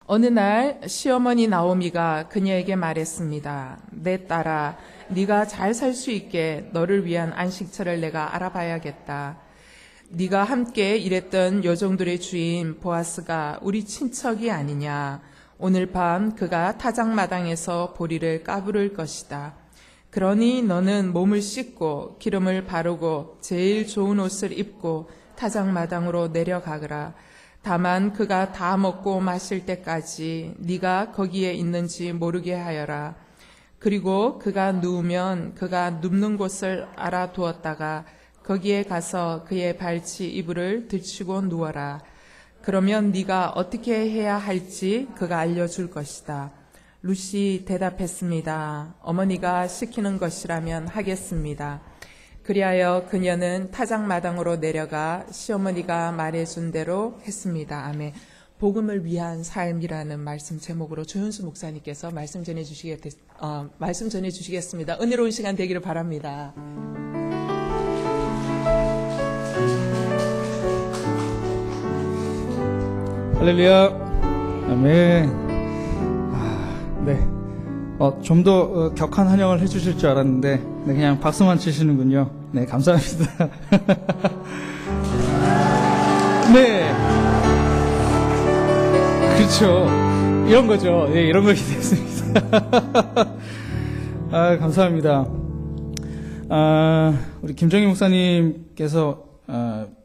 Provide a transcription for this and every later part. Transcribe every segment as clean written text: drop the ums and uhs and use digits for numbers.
어느 날 시어머니 나오미가 그녀에게 말했습니다. 내 딸아, 네가 잘 살 수 있게 너를 위한 안식처를 내가 알아봐야겠다. 네가 함께 일했던 여종들의 주인 보아스가 우리 친척이 아니냐. 오늘 밤 그가 타작마당에서 보리를 까부를 것이다. 그러니 너는 몸을 씻고 기름을 바르고 제일 좋은 옷을 입고 타작마당으로 내려가거라. 다만 그가 다 먹고 마실 때까지 네가 거기에 있는지 모르게 하여라. 그리고 그가 누우면 그가 눕는 곳을 알아두었다가 거기에 가서 그의 발치 이불을 들치고 누워라. 그러면 네가 어떻게 해야 할지 그가 알려줄 것이다. 룻이 대답했습니다. 어머니가 시키는 것이라면 하겠습니다. 그리하여 그녀는 타작마당으로 내려가 시어머니가 말해준 대로 했습니다. 아멘. 복음을 위한 삶이라는 말씀 제목으로 조현수 목사님께서 말씀 전해주시겠습니다. 은혜로운 시간 되기를 바랍니다. 할렐루야. 아멘. 네. 좀 더 격한 환영을 해주실 줄 알았는데, 네, 그냥 박수만 치시는군요. 네, 감사합니다. 네. 그렇죠. 이런 거죠. 예, 이런 걸 기대했습니다. 감사합니다. 우리 김정희 목사님께서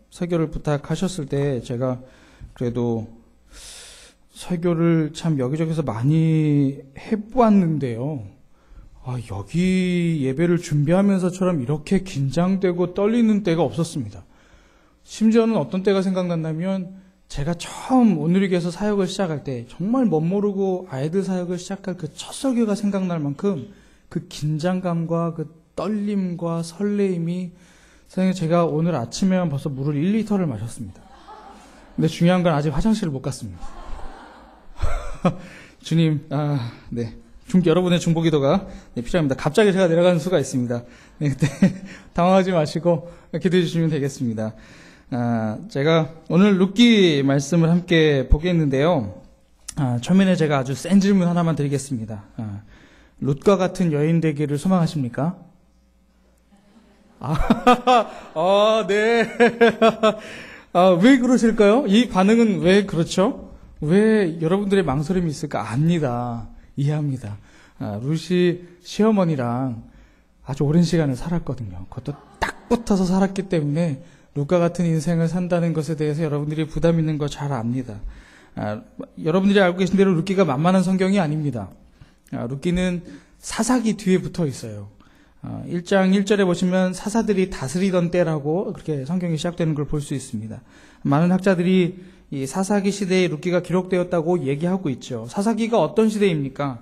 설교를 부탁하셨을 때 제가 그래도 설교를 참 여기저기서 많이 해보았는데요. 여기 예배를 준비하면서처럼 이렇게 긴장되고 떨리는 때가 없었습니다. 심지어는 어떤 때가 생각난다면 제가 처음 온누리교회에서 사역을 시작할 때 정말 멋모르고 아이들 사역을 시작할 그 첫 설교가 생각날 만큼 그 긴장감과 그 떨림과 설레임이 선생님 제가 오늘 아침에만 벌써 물을 1리터를 마셨습니다. 근데 중요한 건 아직 화장실을 못 갔습니다. 주님, 네. 여러분의 중보기도가 필요합니다. 갑자기 제가 내려가는 수가 있습니다. 네, 그때 당황하지 마시고 기도해 주시면 되겠습니다. 제가 오늘 룻기 말씀을 함께 보겠는데요. 처음에 제가 아주 센 질문 하나만 드리겠습니다. 룻과 같은 여인 되기를 소망하십니까? 네. 왜 그러실까요? 이 반응은 왜 그렇죠? 왜 여러분들의 망설임이 있을까? 압니다. 이해합니다. 룻이 시어머니랑 아주 오랜 시간을 살았거든요. 그것도 딱 붙어서 살았기 때문에 룻과 같은 인생을 산다는 것에 대해서 여러분들이 부담 있는 거 잘 압니다. 여러분들이 알고 계신 대로 룻기가 만만한 성경이 아닙니다. 룻기는 사사기 뒤에 붙어 있어요. 1장 1절에 보시면 사사들이 다스리던 때라고 그렇게 성경이 시작되는 걸 볼 수 있습니다. 많은 학자들이 이 사사기 시대에 룻기가 기록되었다고 얘기하고 있죠. 사사기가 어떤 시대입니까?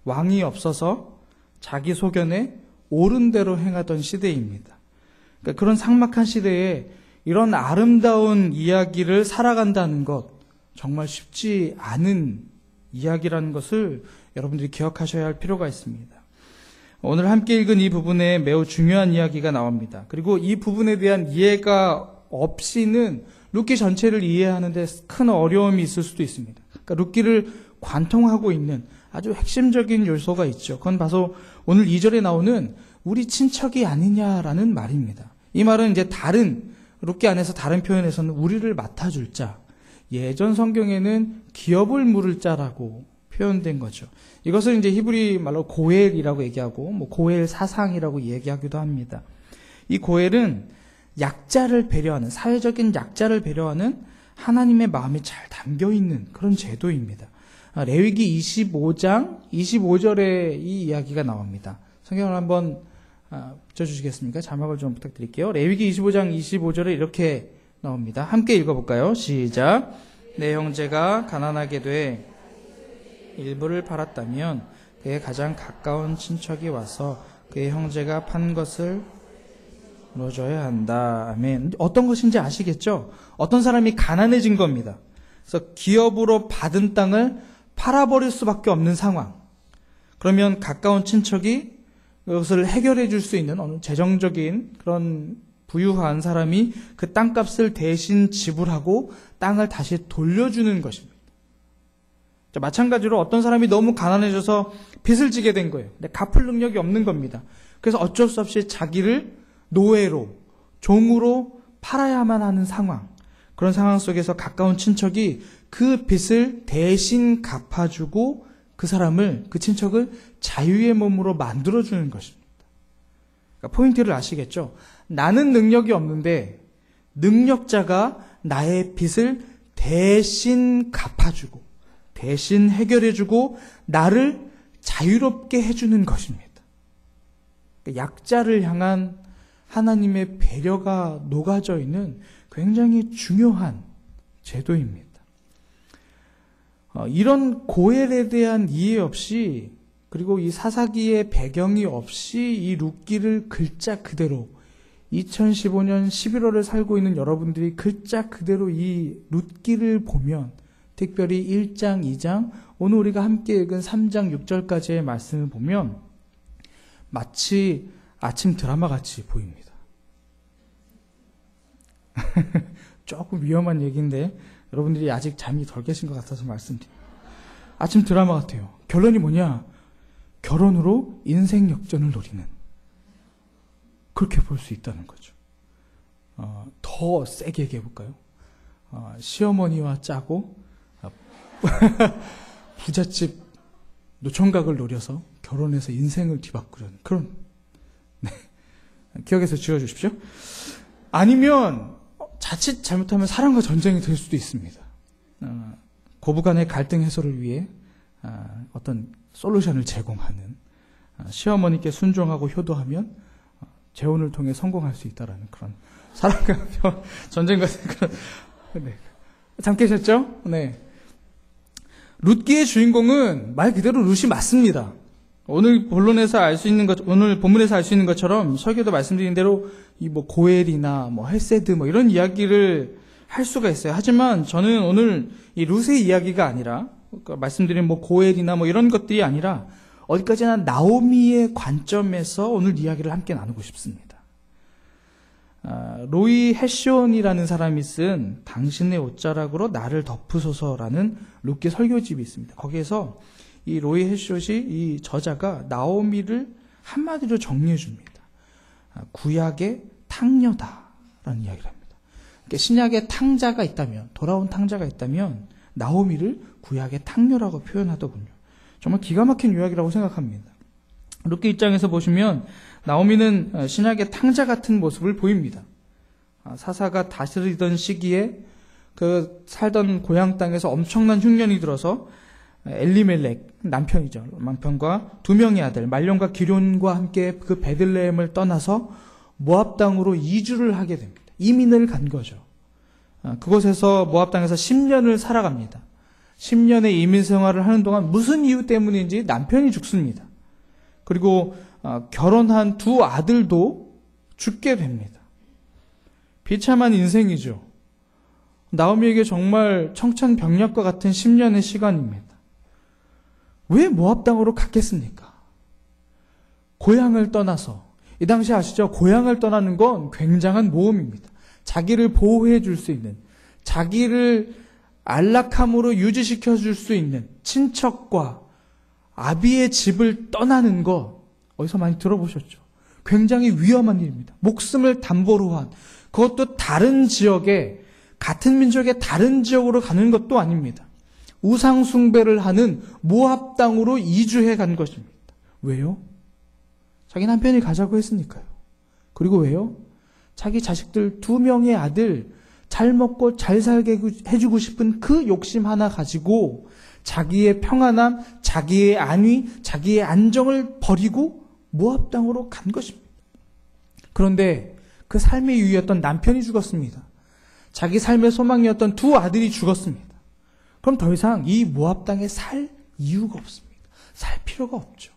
왕이 없어서 자기 소견에 옳은 대로 행하던 시대입니다. 그러니까 그런 삭막한 시대에 이런 아름다운 이야기를 살아간다는 것 정말 쉽지 않은 이야기라는 것을 여러분들이 기억하셔야 할 필요가 있습니다. 오늘 함께 읽은 이 부분에 매우 중요한 이야기가 나옵니다. 그리고 이 부분에 대한 이해가 없이는 룻기 전체를 이해하는 데 큰 어려움이 있을 수도 있습니다. 그러니까 룻기를 관통하고 있는 아주 핵심적인 요소가 있죠. 그건 바로 오늘 2절에 나오는 우리 친척이 아니냐라는 말입니다. 이 말은 이제 룻기 안에서 다른 표현에서는 우리를 맡아줄 자, 예전 성경에는 기업을 물을 자라고 표현된 거죠. 이것을 이제 히브리 말로 고엘이라고 얘기하고 고엘 사상이라고 얘기하기도 합니다. 이 고엘은 약자를 배려하는, 사회적인 약자를 배려하는 하나님의 마음이 잘 담겨있는 그런 제도입니다. 레위기 25장 25절에 이 이야기가 나옵니다. 성경을 한번 붙여주시겠습니까? 자막을 좀 부탁드릴게요. 레위기 25장 25절에 이렇게 나옵니다. 함께 읽어볼까요? 시작. 내 형제가 가난하게 돼 일부를 팔았다면 그의 가장 가까운 친척이 와서 그의 형제가 판 것을 물어줘야 한다. 아멘. 어떤 것인지 아시겠죠? 어떤 사람이 가난해진 겁니다. 그래서 기업으로 받은 땅을 팔아버릴 수밖에 없는 상황. 그러면 가까운 친척이 그것을 해결해 줄 수 있는 어느 재정적인 그런 부유한 사람이 그 땅값을 대신 지불하고 땅을 다시 돌려주는 것입니다. 마찬가지로 어떤 사람이 너무 가난해져서 빚을 지게 된 거예요. 근데 갚을 능력이 없는 겁니다. 그래서 어쩔 수 없이 자기를 노예로, 종으로 팔아야만 하는 상황. 그런 상황 속에서 가까운 친척이 그 빚을 대신 갚아주고 그 사람을, 그 친척을 자유의 몸으로 만들어주는 것입니다. 그러니까 포인트를 아시겠죠? 나는 능력이 없는데 능력자가 나의 빚을 대신 갚아주고 대신 해결해주고 나를 자유롭게 해주는 것입니다. 그러니까 약자를 향한 하나님의 배려가 녹아져 있는 굉장히 중요한 제도입니다. 이런 고엘에 대한 이해 없이, 그리고 이 사사기의 배경이 없이 이 룻기를 글자 그대로 2015년 11월을 살고 있는 여러분들이 글자 그대로 이 룻기를 보면, 특별히 1장, 2장, 오늘 우리가 함께 읽은 3장 6절까지의 말씀을 보면 마치 아침 드라마 같이 보입니다. 조금 위험한 얘기인데 여러분들이 아직 잠이 덜 깨신 것 같아서 말씀드립니다. 아침 드라마 같아요. 결론이 뭐냐? 결혼으로 인생 역전을 노리는, 그렇게 볼 수 있다는 거죠. 더 세게 얘기해 볼까요? 시어머니와 짜고 부잣집 노총각을 노려서 결혼해서 인생을 뒤바꾸려는 그런, 네. 기억해서 지어주십시오. 아니면 자칫 잘못하면 사랑과 전쟁이 될 수도 있습니다. 고부간의 갈등 해소를 위해 어떤 솔루션을 제공하는, 시어머니께 순종하고 효도하면 재혼을 통해 성공할 수 있다라는 그런 사랑과 전쟁 같은 그런. 네. 잠 깨셨죠? 네. 룻기의 주인공은 말 그대로 룻이 맞습니다. 오늘 본론에서 알 수 있는 것, 오늘 본문에서 알 수 있는 것처럼 설교도 말씀드린 대로 이 뭐 고엘이나 뭐 헬세드 뭐 이런 이야기를 할 수가 있어요. 하지만 저는 오늘 이 룻의 이야기가 아니라, 그러니까 말씀드린 뭐 고엘이나 뭐 이런 것들이 아니라 어디까지나 나오미의 관점에서 오늘 이야기를 함께 나누고 싶습니다. 로이 해시온이라는 사람이 쓴 당신의 옷자락으로 나를 덮으소서라는 룻기 설교집이 있습니다. 거기에서 이 로이 해시온이, 이 저자가 나오미를 한마디로 정리해 줍니다. 구약의 탕녀다라는 이야기를 합니다. 그러니까 신약의 탕자가 있다면, 돌아온 탕자가 있다면 나오미를 구약의 탕녀라고 표현하더군요. 정말 기가 막힌 이야기라고 생각합니다. 룻기 입장에서 보시면 나오미는 신약의 탕자 같은 모습을 보입니다. 사사가 다스리던 시기에 그 살던 고향 땅에서 엄청난 흉년이 들어서 엘리멜렉, 남편이죠. 남편과 두 명의 아들 말론과 기럨과 함께 그 베들레헴을 떠나서 모압 땅으로 이주를 하게 됩니다. 이민을 간 거죠. 그곳에서 모압 땅에서 10년을 살아갑니다. 10년의 이민 생활을 하는 동안 무슨 이유 때문인지 남편이 죽습니다. 그리고 결혼한 두 아들도 죽게 됩니다. 비참한 인생이죠. 나오미에게 정말 청천벽력과 같은 10년의 시간입니다. 왜 모압 땅으로 갔겠습니까? 고향을 떠나서, 이 당시 아시죠? 고향을 떠나는 건 굉장한 모험입니다. 자기를 보호해 줄 수 있는, 자기를 안락함으로 유지시켜 줄 수 있는 친척과 아비의 집을 떠나는 거 어디서 많이 들어보셨죠? 굉장히 위험한 일입니다. 목숨을 담보로 한, 그것도 다른 지역에, 같은 민족의 다른 지역으로 가는 것도 아닙니다. 우상 숭배를 하는 모압 땅으로 이주해 간 것입니다. 왜요? 자기 남편이 가자고 했으니까요. 그리고 왜요? 자기 자식들 2명의 아들 잘 먹고 잘 살게 해주고 싶은 그 욕심 하나 가지고 자기의 평안함, 자기의 안위, 자기의 안정을 버리고 모압 땅으로 간 것입니다. 그런데 그 삶의 이유였던 남편이 죽었습니다. 자기 삶의 소망이었던 두 아들이 죽었습니다. 그럼 더 이상 이 모압 땅에 살 이유가 없습니다. 살 필요가 없죠.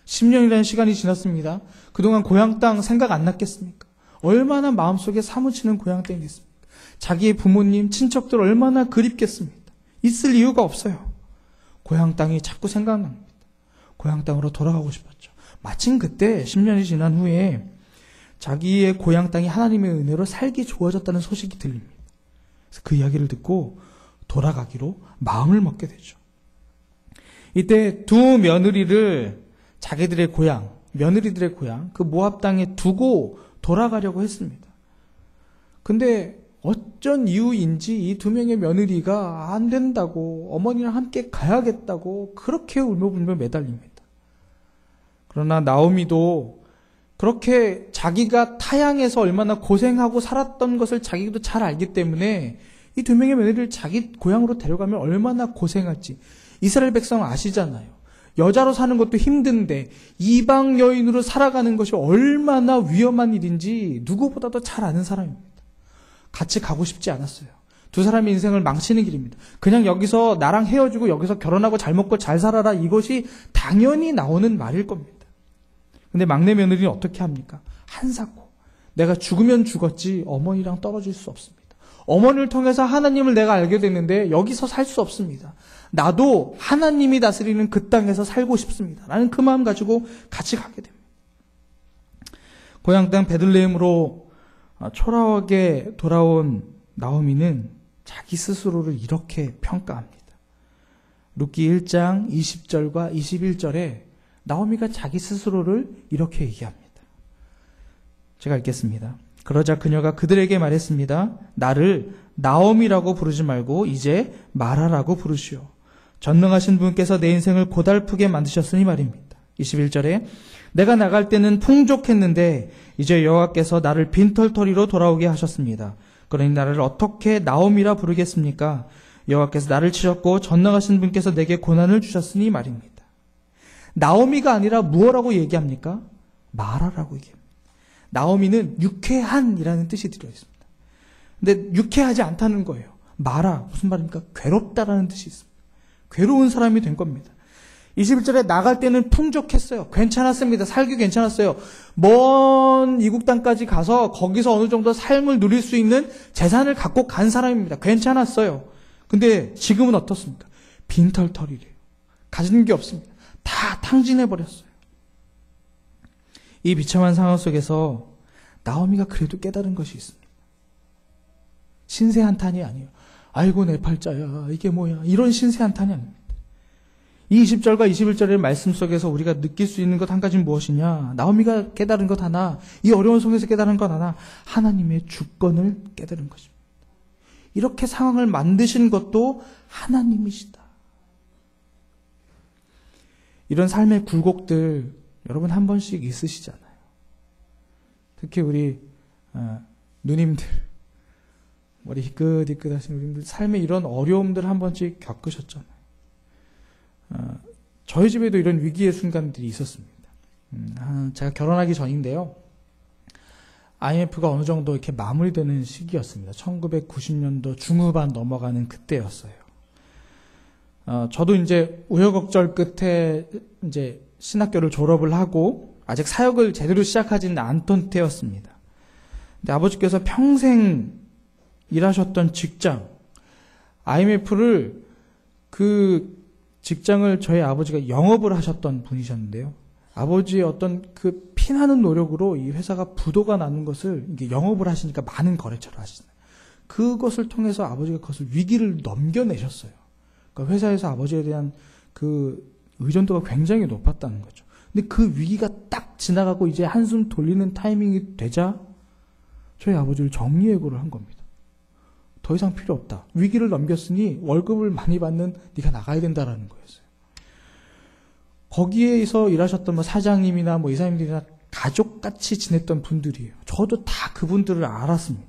10년이라는 시간이 지났습니다. 그동안 고향 땅 생각 안 났겠습니까? 얼마나 마음속에 사무치는 고향 땅이 있습니까? 자기의 부모님, 친척들 얼마나 그립겠습니까? 있을 이유가 없어요. 고향 땅이 자꾸 생각납니다. 고향 땅으로 돌아가고 싶었죠. 마침 그때 10년이 지난 후에 자기의 고향 땅이 하나님의 은혜로 살기 좋아졌다는 소식이 들립니다. 그래서 그 이야기를 듣고 돌아가기로 마음을 먹게 되죠. 이때 두 며느리를 자기들의 고향, 며느리들의 고향, 그 모압 땅에 두고 돌아가려고 했습니다. 근데 어쩐 이유인지 이 두 명의 며느리가 안 된다고, 어머니랑 함께 가야겠다고 그렇게 울며불며 매달립니다. 그러나 나오미도 그렇게 자기가 타향에서 얼마나 고생하고 살았던 것을 자기도 잘 알기 때문에 이 두 명의 며느리를 자기 고향으로 데려가면 얼마나 고생할지 이스라엘 백성 아시잖아요. 여자로 사는 것도 힘든데 이방 여인으로 살아가는 것이 얼마나 위험한 일인지 누구보다도 잘 아는 사람입니다. 같이 가고 싶지 않았어요. 두 사람의 인생을 망치는 길입니다. 그냥 여기서 나랑 헤어지고 여기서 결혼하고 잘 먹고 잘 살아라, 이것이 당연히 나오는 말일 겁니다. 근데 막내 며느리는 어떻게 합니까? 한사코. 내가 죽으면 죽었지 어머니랑 떨어질 수 없습니다. 어머니를 통해서 하나님을 내가 알게 됐는데 여기서 살 수 없습니다. 나도 하나님이 다스리는 그 땅에서 살고 싶습니다. 라는 그 마음 가지고 같이 가게 됩니다. 고향 땅 베들레헴으로 초라하게 돌아온 나오미는 자기 스스로를 이렇게 평가합니다. 룻기 1장 20절과 21절에 나오미가 자기 스스로를 이렇게 얘기합니다. 제가 읽겠습니다. 그러자 그녀가 그들에게 말했습니다. 나를 나오미라고 부르지 말고 이제 마라라고 부르시오. 전능하신 분께서 내 인생을 고달프게 만드셨으니 말입니다. 21절에 내가 나갈 때는 풍족했는데 이제 여호와께서 나를 빈털터리로 돌아오게 하셨습니다. 그러니 나를 어떻게 나오미라 부르겠습니까? 여호와께서 나를 치셨고 전능하신 분께서 내게 고난을 주셨으니 말입니다. 나오미가 아니라 무엇라고 얘기합니까? 마라라고 얘기합니다. 나오미는 유쾌한이라는 뜻이 들어 있습니다. 근데 유쾌하지 않다는 거예요. 마라, 무슨 말입니까? 괴롭다라는 뜻이 있습니다. 괴로운 사람이 된 겁니다. 21절에 나갈 때는 풍족했어요. 괜찮았습니다. 살기 괜찮았어요. 먼 이국 땅까지 가서 거기서 어느 정도 삶을 누릴 수 있는 재산을 갖고 간 사람입니다. 괜찮았어요. 근데 지금은 어떻습니까? 빈털터리래요. 가지는 게 없습니다. 다 탕진해버렸어요. 이 비참한 상황 속에서 나오미가 그래도 깨달은 것이 있습니다. 신세 한탄이 아니에요. 아이고 내 팔자야, 이게 뭐야, 이런 신세 한탄이 아닙니다. 이 20절과 21절의 말씀 속에서 우리가 느낄 수 있는 것 한 가지는 무엇이냐? 나오미가 깨달은 것 하나, 이 어려운 속에서 깨달은 것 하나, 하나님의 주권을 깨달은 것입니다. 이렇게 상황을 만드신 것도 하나님이시다. 이런 삶의 굴곡들 여러분 한 번씩 있으시잖아요. 특히 우리 누님들, 머리 희끗희끗 하시는 우리들 삶의 이런 어려움들 한 번씩 겪으셨잖아요. 저희 집에도 이런 위기의 순간들이 있었습니다. 제가 결혼하기 전인데요. IMF가 어느 정도 이렇게 마무리되는 시기였습니다. 1990년도 중후반 넘어가는 그때였어요. 저도 이제 우여곡절 끝에 이제 신학교를 졸업을 하고 아직 사역을 제대로 시작하지는 않던 때였습니다. 근데 아버지께서 평생 일하셨던 직장, IMF를 그 직장을 저희 아버지가 영업을 하셨던 분이셨는데요. 아버지의 어떤 그 피나는 노력으로 이 회사가 부도가 나는 것을 이게 영업을 하시니까 많은 거래처를 하시잖아요. 그것을 통해서 아버지가 그것을 위기를 넘겨내셨어요. 그러니까 회사에서 아버지에 대한 그 의존도가 굉장히 높았다는 거죠. 근데 그 위기가 딱 지나가고 이제 한숨 돌리는 타이밍이 되자 저희 아버지를 정리해고를 한 겁니다. 더 이상 필요 없다. 위기를 넘겼으니 월급을 많이 받는 네가 나가야 된다라는 거였어요. 거기에서 일하셨던 사장님이나 이사님들이나 가족같이 지냈던 분들이에요. 저도 다 그분들을 알았습니다.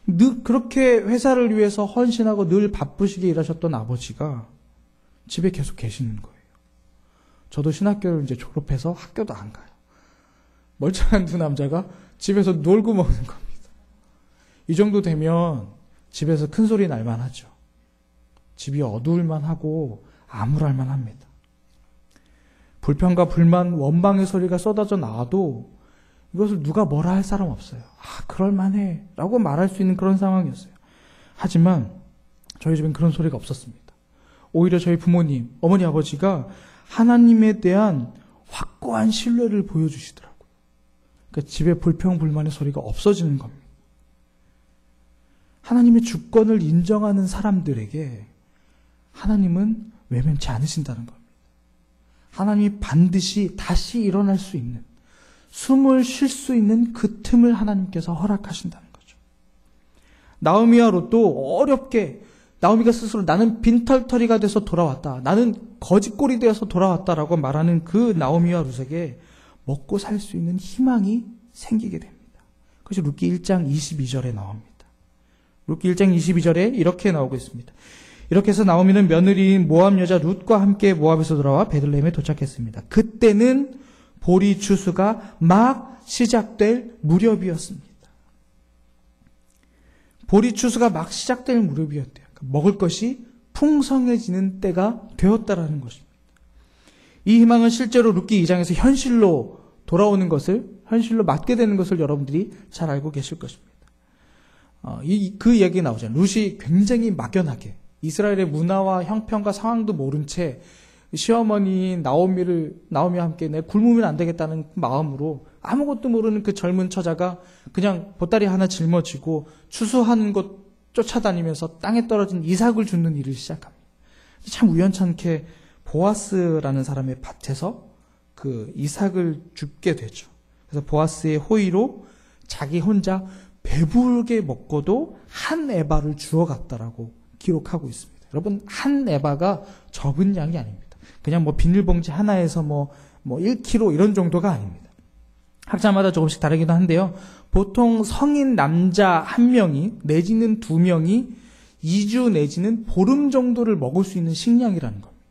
늘 그렇게 회사를 위해서 헌신하고 늘 바쁘시게 일하셨던 아버지가 집에 계속 계시는 거예요. 저도 신학교를 이제 졸업해서 학교도 안 가요. 멀쩡한 두 남자가 집에서 놀고 먹는 겁니다. 이 정도 되면 집에서 큰 소리 날만 하죠. 집이 어두울만 하고 암울할만 합니다. 불평과 불만, 원망의 소리가 쏟아져 나와도 이것을 누가 뭐라 할 사람 없어요. 그럴만해 라고 말할 수 있는 그런 상황이었어요. 하지만 저희 집엔 그런 소리가 없었습니다. 오히려 저희 부모님, 어머니, 아버지가 하나님에 대한 확고한 신뢰를 보여주시더라고요. 그러니까 집에 불평, 불만의 소리가 없어지는 겁니다. 하나님의 주권을 인정하는 사람들에게 하나님은 외면치 않으신다는 겁니다. 하나님이 반드시 다시 일어날 수 있는, 숨을 쉴 수 있는 그 틈을 하나님께서 허락하신다는 거죠. 나오미와 롯도 어렵게, 나오미가 스스로 나는 빈털터리가 돼서 돌아왔다, 나는 거짓골이 되어서 돌아왔다라고 말하는 그 나오미와 롯에게 먹고 살 수 있는 희망이 생기게 됩니다. 그것이 룻기 1장 22절에 나옵니다. 룻기 1장 22절에 이렇게 나오고 있습니다. 이렇게 해서 나오미는 며느리인 모압 여자 룻과 함께 모압에서 돌아와 베들레헴에 도착했습니다. 그때는 보리 추수가 막 시작될 무렵이었습니다. 보리 추수가 막 시작될 무렵이었대요. 그러니까 먹을 것이 풍성해지는 때가 되었다라는 것입니다. 이 희망은 실제로 룻기 2장에서 현실로 돌아오는 것을, 현실로 맞게 되는 것을 여러분들이 잘 알고 계실 것입니다. 그 얘기 나오잖아요. 룻이 굉장히 막연하게 이스라엘의 문화와 형편과 상황도 모른 채 시어머니 나오미와 함께 내 굶으면 안 되겠다는 마음으로 아무것도 모르는 그 젊은 처자가 그냥 보따리 하나 짊어지고 추수하는 것 쫓아다니면서 땅에 떨어진 이삭을 줍는 일을 시작합니다. 참 우연찮게 보아스라는 사람의 밭에서 그 이삭을 줍게 되죠. 그래서 보아스의 호의로 자기 혼자 배부르게 먹고도 한 에바를 주워갔다라고 기록하고 있습니다. 여러분, 한 에바가 적은 양이 아닙니다. 그냥 비닐봉지 하나에서 1kg 이런 정도가 아닙니다. 학자마다 조금씩 다르기도 한데요. 보통 성인 남자 1명이 내지는 2명이 2주 내지는 보름 정도를 먹을 수 있는 식량이라는 겁니다.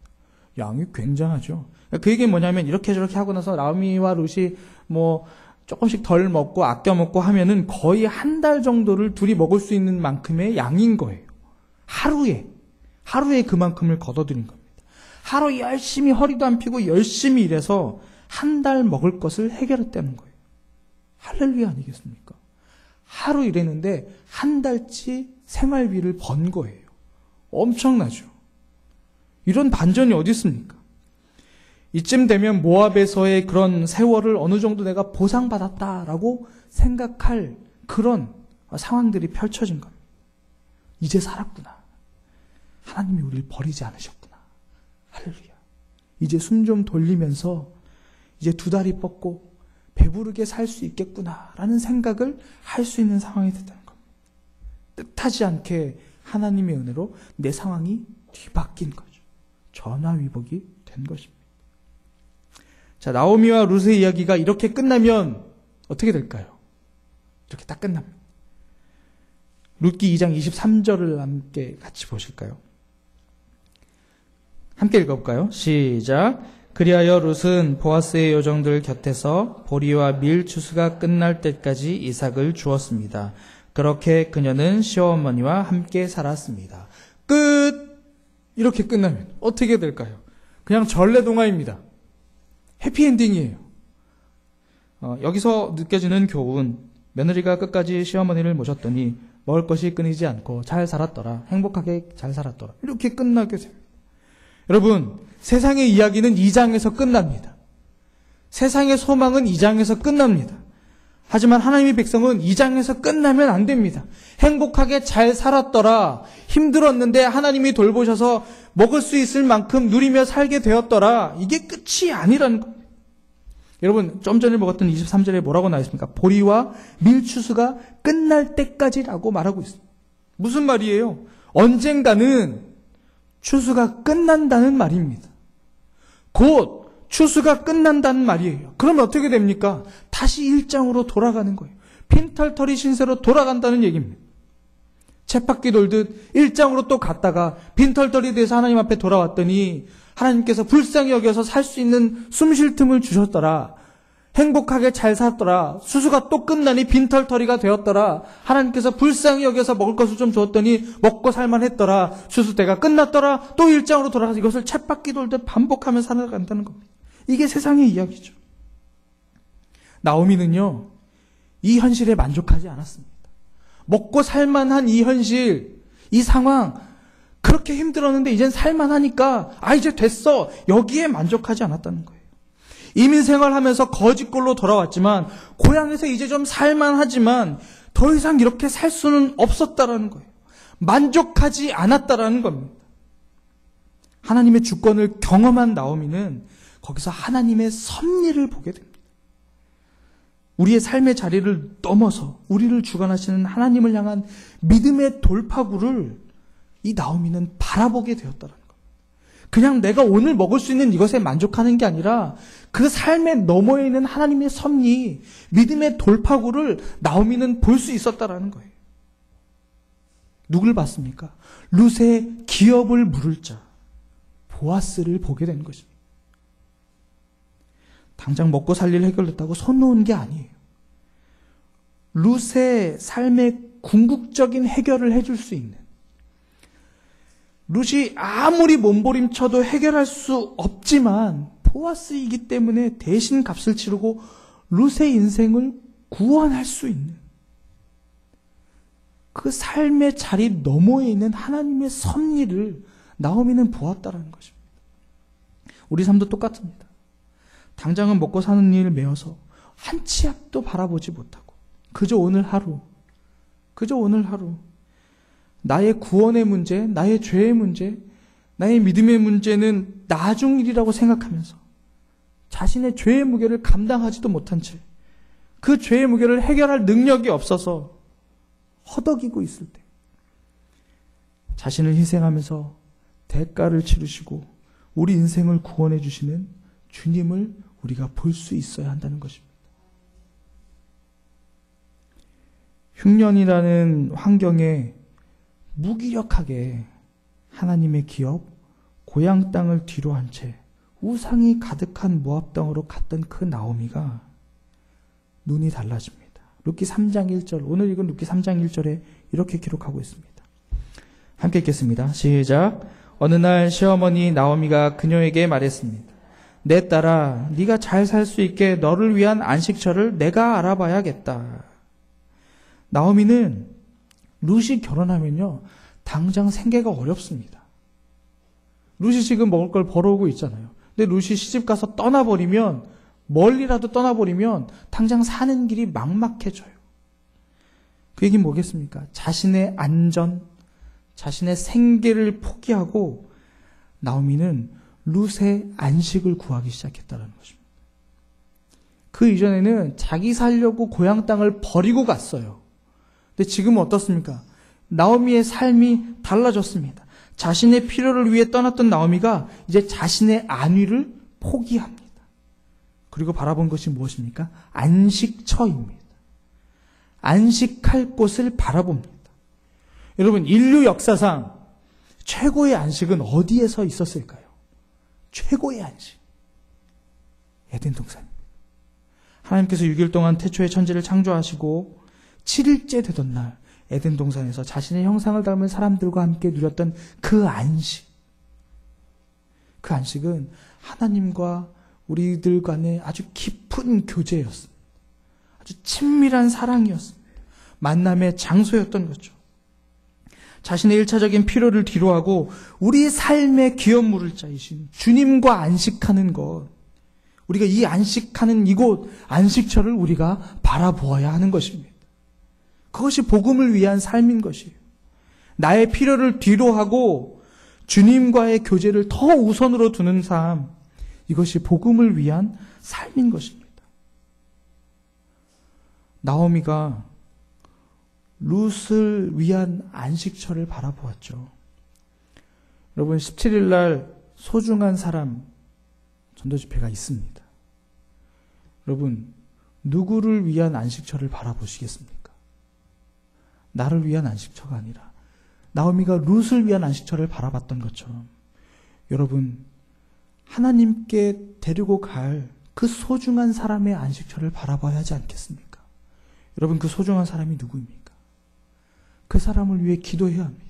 양이 굉장하죠. 그 얘기는 뭐냐면 이렇게 저렇게 하고 나서 나오미와 룻이 조금씩 덜 먹고 아껴 먹고 하면은 거의 한 달 정도를 둘이 먹을 수 있는 만큼의 양인 거예요. 하루에 그만큼을 걷어들인 겁니다. 하루 열심히 허리도 안 펴고 열심히 일해서 한 달 먹을 것을 해결했다는 거예요. 할렐루야 아니겠습니까? 하루 일했는데 한 달치 생활비를 번 거예요. 엄청나죠. 이런 반전이 어디 있습니까? 이쯤 되면 모압에서의 그런 세월을 어느 정도 내가 보상받았다라고 생각할 그런 상황들이 펼쳐진 겁니다. 이제 살았구나. 하나님이 우리를 버리지 않으셨구나. 할렐루야. 이제 숨 좀 돌리면서 이제 2다리 뻗고 배부르게 살 수 있겠구나라는 생각을 할 수 있는 상황이 됐다는 겁니다. 뜻하지 않게 하나님의 은혜로 내 상황이 뒤바뀐 거죠. 전화위복이 된 것입니다. 자, 나오미와 룻의 이야기가 이렇게 끝나면 어떻게 될까요? 이렇게 딱 끝납니다. 룻기 2장 23절을 함께 같이 보실까요? 함께 읽어볼까요? 시작. 그리하여 룻은 보아스의 요정들 곁에서 보리와 밀 추수가 끝날 때까지 이삭을 주었습니다. 그렇게 그녀는 시어머니와 함께 살았습니다. 끝! 이렇게 끝나면 어떻게 될까요? 그냥 전래동화입니다. 해피엔딩이에요. 여기서 느껴지는 교훈, 며느리가 끝까지 시어머니를 모셨더니 먹을 것이 끊이지 않고 잘 살았더라. 행복하게 잘 살았더라. 이렇게 끝나게 됩니다. 여러분, 세상의 이야기는 2장에서 끝납니다. 세상의 소망은 2장에서 끝납니다. 하지만 하나님의 백성은 2장에서 끝나면 안 됩니다. 행복하게 잘 살았더라. 힘들었는데 하나님이 돌보셔서 먹을 수 있을 만큼 누리며 살게 되었더라. 이게 끝이 아니라는 겁니다. 여러분, 좀 전에 먹었던 23절에 뭐라고 나와 있습니까? 보리와 밀추수가 끝날 때까지라고 말하고 있습니다. 무슨 말이에요? 언젠가는 추수가 끝난다는 말입니다. 곧 추수가 끝난다는 말이에요. 그러면 어떻게 됩니까? 다시 일장으로 돌아가는 거예요. 빈털터리 신세로 돌아간다는 얘기입니다. 쳇바퀴 돌듯 일장으로 또 갔다가 빈털터리 돼서 하나님 앞에 돌아왔더니 하나님께서 불쌍히 여겨서 살 수 있는 숨 쉴 틈을 주셨더라. 행복하게 잘 살았더라. 수수가 또 끝나니 빈털터리가 되었더라. 하나님께서 불쌍히 여겨서 먹을 것을 좀 주었더니 먹고 살만했더라. 수수 때가 끝났더라. 또 일장으로 돌아가서 이것을 쳇바퀴 돌듯 반복하며 살아간다는 겁니다. 이게 세상의 이야기죠. 나오미는요, 이 현실에 만족하지 않았습니다. 먹고 살만한 이 현실, 이 상황, 그렇게 힘들었는데 이젠 살만하니까 이제 됐어. 여기에 만족하지 않았다는 거예요. 이민생활하면서 거짓골로 돌아왔지만 고향에서 이제 좀 살만하지만 더 이상 이렇게 살 수는 없었다라는 거예요. 만족하지 않았다라는 겁니다. 하나님의 주권을 경험한 나오미는 거기서 하나님의 섭리를 보게 됩니다. 우리의 삶의 자리를 넘어서 우리를 주관하시는 하나님을 향한 믿음의 돌파구를 이 나오미는 바라보게 되었다는 거예요. 그냥 내가 오늘 먹을 수 있는 이것에 만족하는 게 아니라 그 삶의 너머에 있는 하나님의 섭리, 믿음의 돌파구를 나오미는 볼 수 있었다라는 거예요. 누굴 봤습니까? 룻의 기업을 물을 자, 보아스를 보게 된 것입니다. 당장 먹고 살 일 해결됐다고 손 놓은 게 아니에요. 룻의 삶의 궁극적인 해결을 해줄 수 있는, 룻이 아무리 몸부림쳐도 해결할 수 없지만 보아스이기 때문에 대신 값을 치르고 룻의 인생을 구원할 수 있는 그 삶의 자리 너머에 있는 하나님의 섭리를 나오미는 보았다라는 것입니다. 우리 삶도 똑같습니다. 당장은 먹고 사는 일을 메어서 한 치 앞도 바라보지 못하고 그저 오늘 하루 나의 구원의 문제, 나의 죄의 문제, 나의 믿음의 문제는 나중 일이라고 생각하면서 자신의 죄의 무게를 감당하지도 못한 채 그 죄의 무게를 해결할 능력이 없어서 허덕이고 있을 때 자신을 희생하면서 대가를 치르시고 우리 인생을 구원해 주시는 주님을 우리가 볼 수 있어야 한다는 것입니다. 흉년이라는 환경에 무기력하게 하나님의 기업, 고향 땅을 뒤로 한 채 우상이 가득한 모압 땅으로 갔던 그 나오미가 눈이 달라집니다. 룻기 3장 1절, 오늘 읽은 룻기 3장 1절에 이렇게 기록하고 있습니다. 함께 읽겠습니다. 시작. 어느 날 시어머니 나오미가 그녀에게 말했습니다. 내 딸아, 네가 잘 살 수 있게 너를 위한 안식처를 내가 알아봐야겠다. 나오미는 룻이 결혼하면요, 당장 생계가 어렵습니다. 룻이 지금 먹을 걸 벌어오고 있잖아요. 근데 룻이 시집가서 떠나버리면, 멀리라도 떠나버리면 당장 사는 길이 막막해져요. 그 얘기는 뭐겠습니까? 자신의 안전, 자신의 생계를 포기하고 나오미는 룻의 안식을 구하기 시작했다는 것입니다. 그 이전에는 자기 살려고 고향 땅을 버리고 갔어요. 근데 지금은 어떻습니까? 나오미의 삶이 달라졌습니다. 자신의 필요를 위해 떠났던 나오미가 이제 자신의 안위를 포기합니다. 그리고 바라본 것이 무엇입니까? 안식처입니다. 안식할 곳을 바라봅니다. 여러분, 인류 역사상 최고의 안식은 어디에서 있었을까요? 최고의 안식. 에덴 동산입니다. 하나님께서 6일 동안 태초에 천지를 창조하시고 7일째 되던 날 에덴 동산에서 자신의 형상을 닮은 사람들과 함께 누렸던 그 안식. 그 안식은 하나님과 우리들 간의 아주 깊은 교제였습니다. 아주 친밀한 사랑이었습니다. 만남의 장소였던 거죠. 자신의 1차적인 필요를 뒤로하고 우리 삶의 기업 물을 자이신 주님과 안식하는 것, 우리가 이 안식하는 이곳 안식처를 우리가 바라보아야 하는 것입니다. 그것이 복음을 위한 삶인 것이에요. 나의 필요를 뒤로하고 주님과의 교제를 더 우선으로 두는 삶, 이것이 복음을 위한 삶인 것입니다. 나오미가 룻을 위한 안식처를 바라보았죠. 여러분, 17일 날 소중한 사람 전도 집회가 있습니다. 여러분, 누구를 위한 안식처를 바라보시겠습니까? 나를 위한 안식처가 아니라 나오미가 룻을 위한 안식처를 바라봤던 것처럼 여러분, 하나님께 데리고 갈 그 소중한 사람의 안식처를 바라봐야 하지 않겠습니까? 여러분, 그 소중한 사람이 누구입니까? 그 사람을 위해 기도해야 합니다.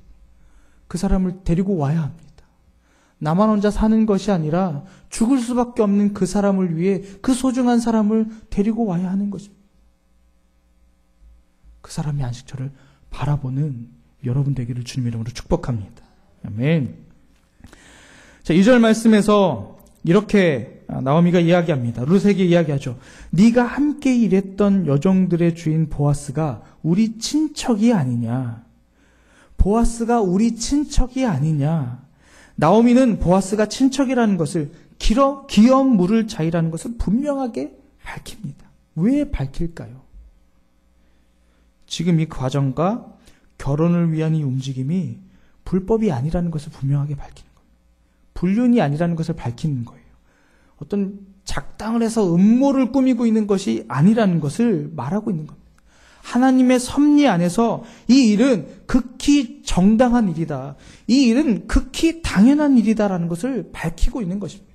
그 사람을 데리고 와야 합니다. 나만 혼자 사는 것이 아니라 죽을 수밖에 없는 그 사람을 위해 그 소중한 사람을 데리고 와야 하는 것입니다. 그 사람의 안식처를 바라보는 여러분 되기를 주님 이름으로 축복합니다. 아멘. 자, 2절 말씀에서 이렇게 나오미가 이야기합니다. 룻에게 이야기하죠. 네가 함께 일했던 여종들의 주인 보아스가 우리 친척이 아니냐. 보아스가 우리 친척이 아니냐. 나오미는 보아스가 친척이라는 것을, 기업 물을 자이라는 것을 분명하게 밝힙니다. 왜 밝힐까요? 지금 이 과정과 결혼을 위한 이 움직임이 불법이 아니라는 것을 분명하게 밝히는 겁니다. 불륜이 아니라는 것을 밝히는 거예요. 어떤 작당을 해서 음모를 꾸미고 있는 것이 아니라는 것을 말하고 있는 겁니다. 하나님의 섭리 안에서 이 일은 극히 정당한 일이다. 이 일은 극히 당연한 일이다라는 것을 밝히고 있는 것입니다.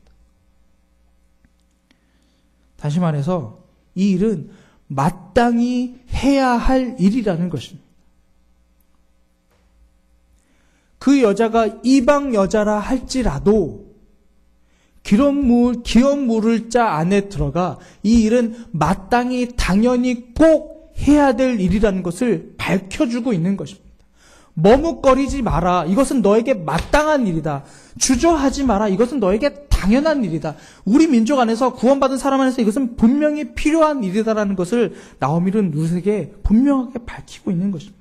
다시 말해서 이 일은 마땅히 해야 할 일이라는 것입니다. 그 여자가 이방 여자라 할지라도 기업 물을 자 안에 들어가 이 일은 마땅히 당연히 꼭 해야 될 일이라는 것을 밝혀주고 있는 것입니다. 머뭇거리지 마라. 이것은 너에게 마땅한 일이다. 주저하지 마라. 이것은 너에게 당연한 일이다. 우리 민족 안에서 구원받은 사람 안에서 이것은 분명히 필요한 일이다라는 것을 나오미는 룻에게 분명하게 밝히고 있는 것입니다.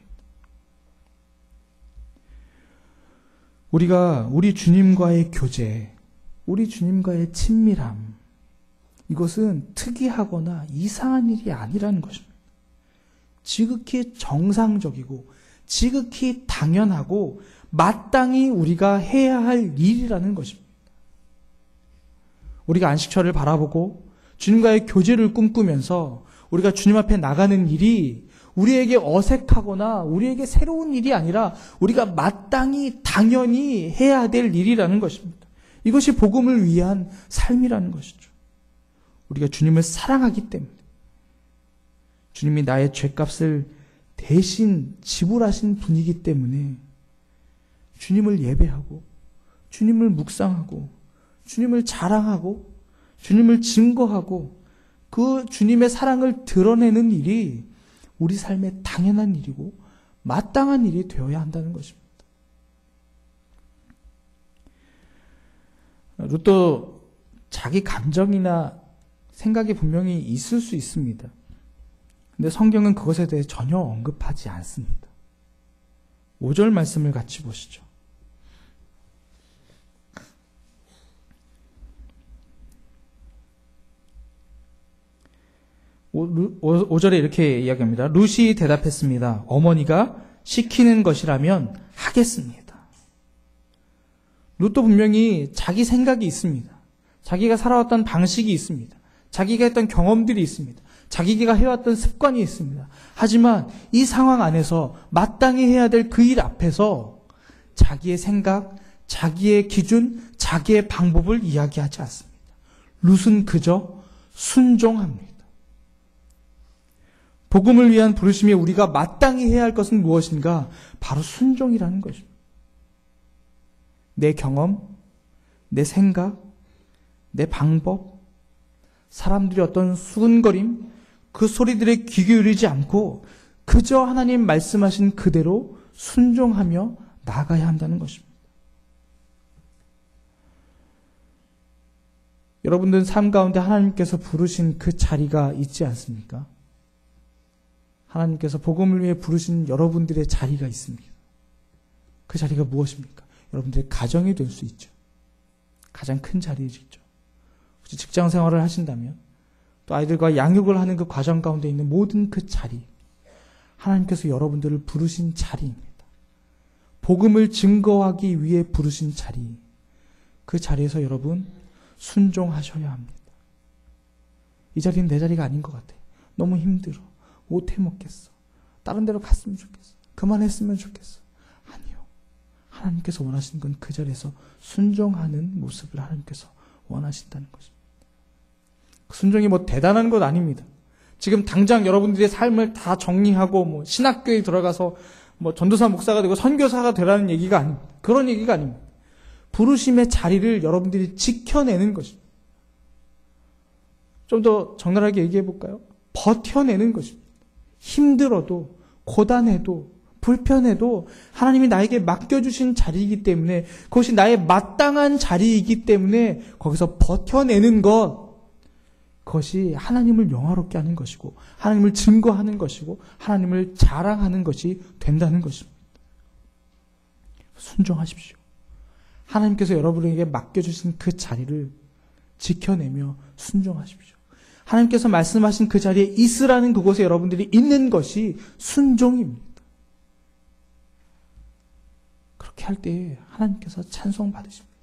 우리가 우리 주님과의 교제, 우리 주님과의 친밀함, 이것은 특이하거나 이상한 일이 아니라는 것입니다. 지극히 정상적이고 지극히 당연하고 마땅히 우리가 해야 할 일이라는 것입니다. 우리가 안식처를 바라보고 주님과의 교제를 꿈꾸면서 우리가 주님 앞에 나가는 일이 우리에게 어색하거나 우리에게 새로운 일이 아니라 우리가 마땅히 당연히 해야 될 일이라는 것입니다. 이것이 복음을 위한 삶이라는 것이죠. 우리가 주님을 사랑하기 때문에, 주님이 나의 죄값을 대신 지불하신 분이기 때문에 주님을 예배하고 주님을 묵상하고 주님을 자랑하고 주님을 증거하고 그 주님의 사랑을 드러내는 일이 우리 삶의 당연한 일이고 마땅한 일이 되어야 한다는 것입니다. 룻도 자기 감정이나 생각이 분명히 있을 수 있습니다. 근데 성경은 그것에 대해 전혀 언급하지 않습니다. 5절 말씀을 같이 보시죠. 5절에 이렇게 이야기합니다. 룻이 대답했습니다. 어머니가 시키는 것이라면 하겠습니다. 룻도 분명히 자기 생각이 있습니다. 자기가 살아왔던 방식이 있습니다. 자기가 했던 경험들이 있습니다. 자기가 해왔던 습관이 있습니다. 하지만 이 상황 안에서 마땅히 해야 될 그 일 앞에서 자기의 생각, 자기의 기준, 자기의 방법을 이야기하지 않습니다. 룻은 그저 순종합니다. 복음을 위한 부르심에 우리가 마땅히 해야 할 것은 무엇인가? 바로 순종이라는 것입니다. 내 경험, 내 생각, 내 방법, 사람들이 어떤 수근거림, 그 소리들에 귀 기울이지 않고 그저 하나님 말씀하신 그대로 순종하며 나아가야 한다는 것입니다. 여러분들 삶 가운데 하나님께서 부르신 그 자리가 있지 않습니까? 하나님께서 복음을 위해 부르신 여러분들의 자리가 있습니다. 그 자리가 무엇입니까? 여러분들의 가정이 될 수 있죠. 가장 큰 자리이죠. 혹시 직장 생활을 하신다면 또 아이들과 양육을 하는 그 과정 가운데 있는 모든 그 자리, 하나님께서 여러분들을 부르신 자리입니다. 복음을 증거하기 위해 부르신 자리, 그 자리에서 여러분 순종하셔야 합니다. 이 자리는 내 자리가 아닌 것 같아. 너무 힘들어. 못 해먹겠어. 다른 데로 갔으면 좋겠어. 그만했으면 좋겠어. 아니요. 하나님께서 원하시는 건 그 자리에서 순종하는 모습을 하나님께서 원하신다는 것입니다. 순종이 뭐 대단한 것 아닙니다. 지금 당장 여러분들의 삶을 다 정리하고 신학교에 들어가서 전도사 목사가 되고 선교사가 되라는 얘기가 아닙니다. 그런 얘기가 아닙니다. 부르심의 자리를 여러분들이 지켜내는 것입니다. 좀 더 적나라하게 얘기해 볼까요? 버텨내는 것입니다. 힘들어도, 고단해도, 불편해도 하나님이 나에게 맡겨주신 자리이기 때문에, 그것이 나의 마땅한 자리이기 때문에 거기서 버텨내는 것, 그것이 하나님을 영화롭게 하는 것이고 하나님을 증거하는 것이고 하나님을 자랑하는 것이 된다는 것입니다. 순종하십시오. 하나님께서 여러분에게 맡겨주신 그 자리를 지켜내며 순종하십시오. 하나님께서 말씀하신 그 자리에 있으라는 그곳에 여러분들이 있는 것이 순종입니다. 그렇게 할 때에 하나님께서 찬송 받으십니다.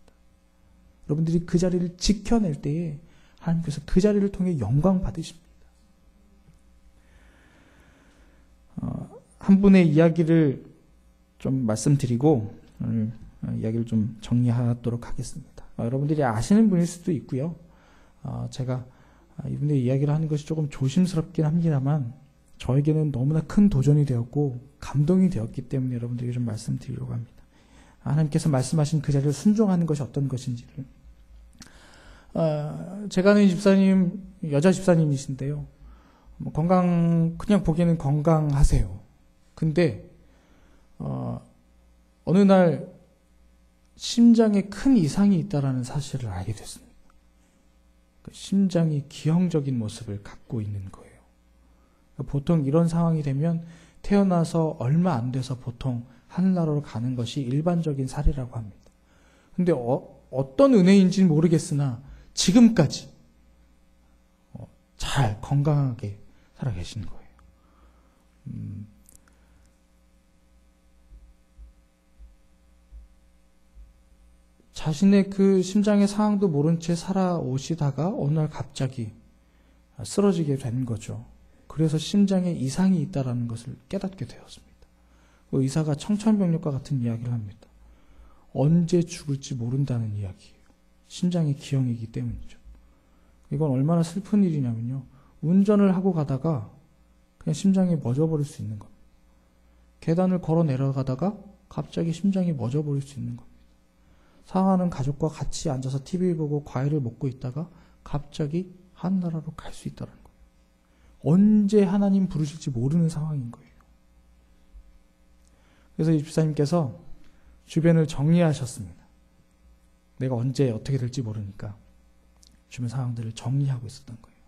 여러분들이 그 자리를 지켜낼 때에 하나님께서 그 자리를 통해 영광 받으십니다. 한 분의 이야기를 좀 말씀드리고 오늘 이야기를 좀 정리하도록 하겠습니다. 여러분들이 아시는 분일 수도 있고요. 제가 이분의 이야기를 하는 것이 조금 조심스럽긴 합니다만 저에게는 너무나 큰 도전이 되었고 감동이 되었기 때문에 여러분들에게 좀 말씀드리려고 합니다. 하나님께서 말씀하신 그 자리를 순종하는 것이 어떤 것인지를. 제가 아는 집사님, 여자 집사님이신데요. 그냥 보기에는 건강하세요. 근데 어느 날 심장에 큰 이상이 있다라는 사실을 알게 됐습니다. 심장이 기형적인 모습을 갖고 있는 거예요. 보통 이런 상황이 되면 태어나서 얼마 안 돼서 보통 하늘나라로 가는 것이 일반적인 사례라고 합니다. 근데 어떤 은혜인지는 모르겠으나 지금까지 잘 건강하게 살아계신 거예요. 자신의 그 심장의 상황도 모른 채 살아오시다가 어느 날 갑자기 쓰러지게 된 거죠. 그래서 심장에 이상이 있다는 것을 깨닫게 되었습니다. 그 의사가 청천벽력과 같은 이야기를 합니다. 언제 죽을지 모른다는 이야기예요. 심장의 기형이기 때문이죠. 이건 얼마나 슬픈 일이냐면요. 운전을 하고 가다가 그냥 심장이 멎어버릴 수 있는 겁니다. 계단을 걸어 내려가다가 갑자기 심장이 멎어버릴 수 있는 겁니다. 사랑하는 가족과 같이 앉아서 TV 보고 과일을 먹고 있다가 갑자기 하늘나라로 갈 수 있다는 거예요. 언제 하나님 부르실지 모르는 상황인 거예요. 그래서 이 집사님께서 주변을 정리하셨습니다. 내가 언제 어떻게 될지 모르니까 주변 상황들을 정리하고 있었던 거예요.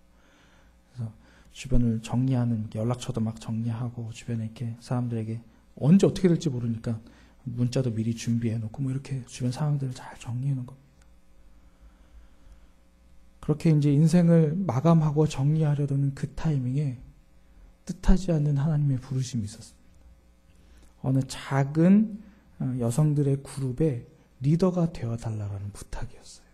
그래서 주변을 정리하는 연락처도 막 정리하고 주변에 이렇게 사람들에게 언제 어떻게 될지 모르니까 문자도 미리 준비해 놓고 뭐 이렇게 주변 상황들을 잘 정리해 놓은 겁니다. 그렇게 이제 인생을 마감하고 정리하려던 그 타이밍에 뜻하지 않는 하나님의 부르심이 있었습니다. 어느 작은 여성들의 그룹의 리더가 되어달라는 부탁이었어요.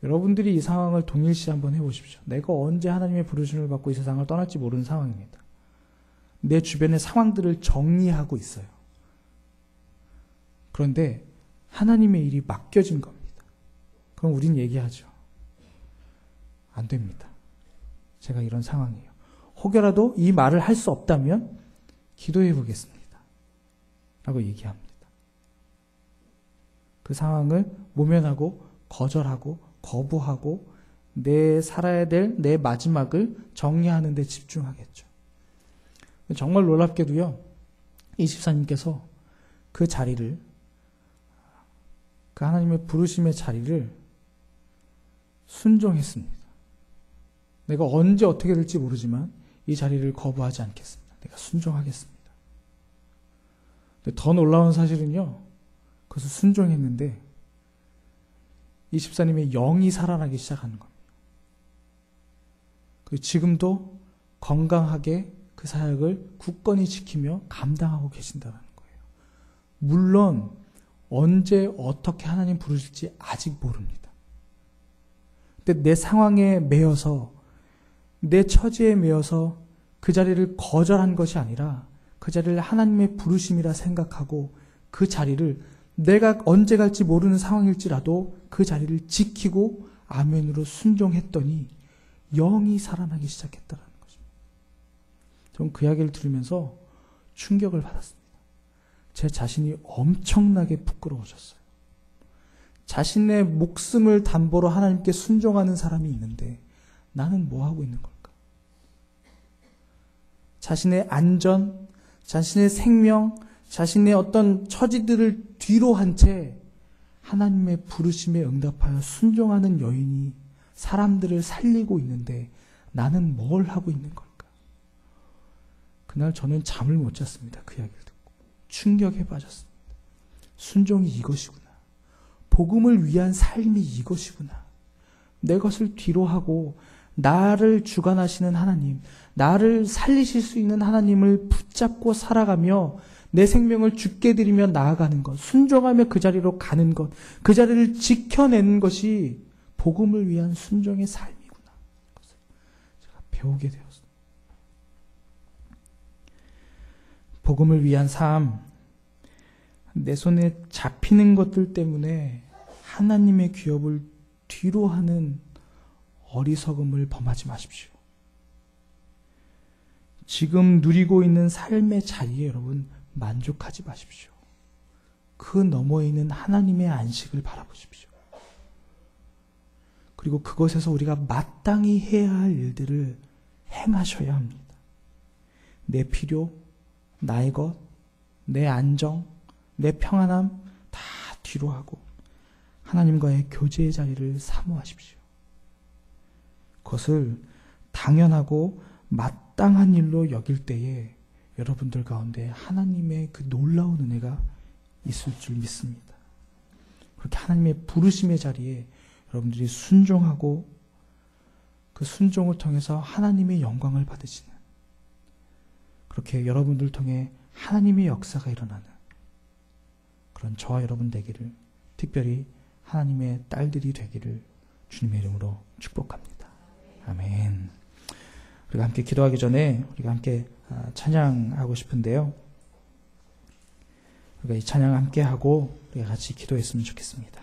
여러분들이 이 상황을 동일시 한번 해보십시오. 내가 언제 하나님의 부르심을 받고 이 세상을 떠날지 모르는 상황입니다. 내 주변의 상황들을 정리하고 있어요. 그런데 하나님의 일이 맡겨진 겁니다. 그럼 우린 얘기하죠. 안 됩니다. 제가 이런 상황이에요. 혹여라도 이 말을 할 수 없다면 기도해 보겠습니다. 라고 얘기합니다. 그 상황을 모면하고 거절하고 거부하고 내 살아야 될 내 마지막을 정리하는 데 집중하겠죠. 정말 놀랍게도요. 이 집사님께서 그 자리를 그 하나님의 부르심의 자리를 순종했습니다. 내가 언제 어떻게 될지 모르지만 이 자리를 거부하지 않겠습니다. 내가 순종하겠습니다. 근데 더 놀라운 사실은요. 그래서 순종했는데 이 집사님의 영이 살아나기 시작하는 겁니다. 지금도 건강하게 그 사역을 굳건히 지키며 감당하고 계신다는 거예요. 물론 언제 어떻게 하나님 부르실지 아직 모릅니다. 근데 내 상황에 매여서 내 처지에 매여서 그 자리를 거절한 것이 아니라 그 자리를 하나님의 부르심이라 생각하고 그 자리를 내가 언제 갈지 모르는 상황일지라도 그 자리를 지키고 아멘으로 순종했더니 영이 살아나기 시작했다는 것입니다. 저는 그 이야기를 들으면서 충격을 받았습니다. 제 자신이 엄청나게 부끄러워졌어요. 자신의 목숨을 담보로 하나님께 순종하는 사람이 있는데 나는 뭐 하고 있는 걸까? 자신의 안전, 자신의 생명, 자신의 어떤 처지들을 뒤로 한 채 하나님의 부르심에 응답하여 순종하는 여인이 사람들을 살리고 있는데 나는 뭘 하고 있는 걸까? 그날 저는 잠을 못 잤습니다. 그 이야기를 듣고. 충격에 빠졌습니다. 순종이 이것이구나. 복음을 위한 삶이 이것이구나. 내 것을 뒤로 하고 나를 주관하시는 하나님, 나를 살리실 수 있는 하나님을 붙잡고 살아가며 내 생명을 주께 드리며 나아가는 것, 순종하며 그 자리로 가는 것, 그 자리를 지켜내는 것이 복음을 위한 순종의 삶이구나. 그것을 제가 배우게 되었습니다. 복음을 위한 삶, 내 손에 잡히는 것들 때문에 하나님의 귀업을 뒤로 하는 어리석음을 범하지 마십시오. 지금 누리고 있는 삶의 자리에 여러분 만족하지 마십시오. 그 너머에 있는 하나님의 안식을 바라보십시오. 그리고 그것에서 우리가 마땅히 해야 할 일들을 행하셔야 합니다. 내 필요, 나의 것, 내 안정, 내 평안함 다 뒤로 하고 하나님과의 교제의 자리를 사모하십시오. 그것을 당연하고 마땅한 일로 여길 때에 여러분들 가운데 하나님의 그 놀라운 은혜가 있을 줄 믿습니다. 그렇게 하나님의 부르심의 자리에 여러분들이 순종하고 그 순종을 통해서 하나님의 영광을 받으시는, 그렇게 여러분들 통해 하나님의 역사가 일어나는 그런 저와 여러분 되기를, 특별히 하나님의 딸들이 되기를 주님의 이름으로 축복합니다. 아멘. 우리가 함께 기도하기 전에 우리가 함께 찬양하고 싶은데요. 우리가 이 찬양 함께 하고 우리가 같이 기도했으면 좋겠습니다.